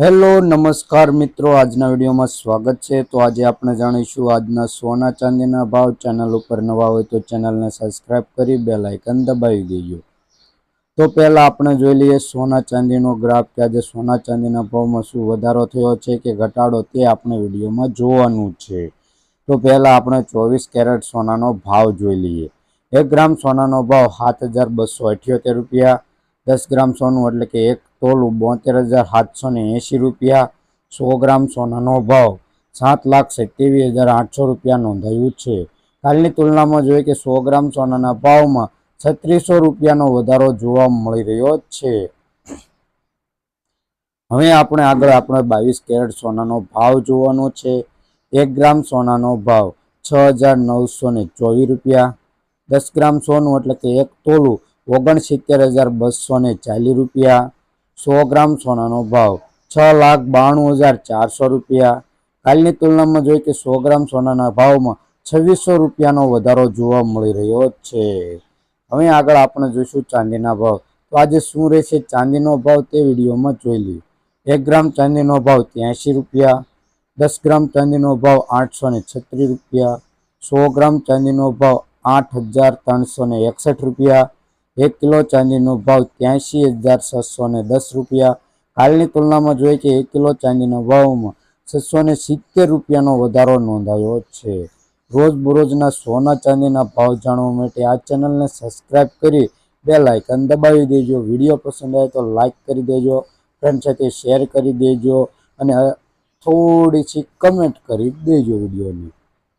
Hello નમસ્કાર મિત્રો, આજના વિડીયોમાં સ્વાગત છે। તો આજે આપણે જાણીશું આજના સોના ચાંદીના ભાવ। ચેનલ ઉપર નવા હોય તો ચેનલને સબસ્ક્રાઇબ કરી બેલ આઇકન દબાવી દેજો। તો પહેલા આપણે જોઈ લઈએ સોના ચાંદીનો ગ્રાફ કે આજે સોના ચાંદીના ભાવમાં શું વધારો થયો છે કે ઘટાડો, તે આપણે વિડીયોમાં જોવાનું છે। તો પહેલા આપણે 24 કેરેટ સોનાનો ભાવ જોઈ લઈએ। 1 ગ્રામ સોનાનો ભાવ 7278 રૂપિયા। 10 ગ્રામ સોનું એટલે કે 1 તોલું 72,780 રૂપિયા। 100 ગ્રામ સોનાનો ભાવ 7,27,800 રૂપિયા નોંધાયું છે। કાલની તુલનામાં જોઈએ કે 100 ગ્રામ સોનાના ભાવમાં 3600 રૂપિયાનો વધારો જોવા મળી રહ્યો છે। હવે આપણે આગળ 22 કેરેટ સોનાનો ભાવ જોવાનો છે। 1 ગ્રામ સોનાનો ભાવ 6,924 રૂપિયા। 10 ગ્રામ સોનું એટલે કે 1 તોલું 69,240 રૂપિયા। 100 ગ્રામ સોનાનો ભાવ 6,92,400 રૂપિયા। કાલની તુલનામાં જોઈએ કે 100 ગ્રામ સોનાના ભાવમાં 2600 રૂપિયાનો વધારો જોવા મળી રહ્યો છે। હવે આગળ આપણે જોઈશું ચાંદીના ભાવ। તો આજે શું રહેશે ચાંદીનો ભાવ તે વિડીયોમાં જોઈ લઈએ। 1 ગ્રામ ચાંદીનો ભાવ 83 રૂપિયા। 10 ગ્રામ ચાંદીનો ભાવ 836 રૂપિયા। 100 ગ્રામ ચાંદીનો ભાવ 8,361 રૂપિયા। 1 કિલો ચાંદીનો ભાવ 83,610 રૂપિયા। કાલની તુલનામાં જોઈએ કે 1 કિલો ચાંદીના ભાવમાં 670 રૂપિયાનો વધારો નોંધાયો છે। રોજબરોજના સોના ચાંદીના ભાવ જાણવા માટે આ ચેનલને સબસ્ક્રાઇબ કરી બેલ આઇકન દબાવી દેજો। વિડીયો પસંદ આવે તો લાઇક કરી દેજો, ફ્રેન્ડ સાથે શેર કરી દેજો અને થોડી સી કમેન્ટ કરી દેજો વિડીયોની।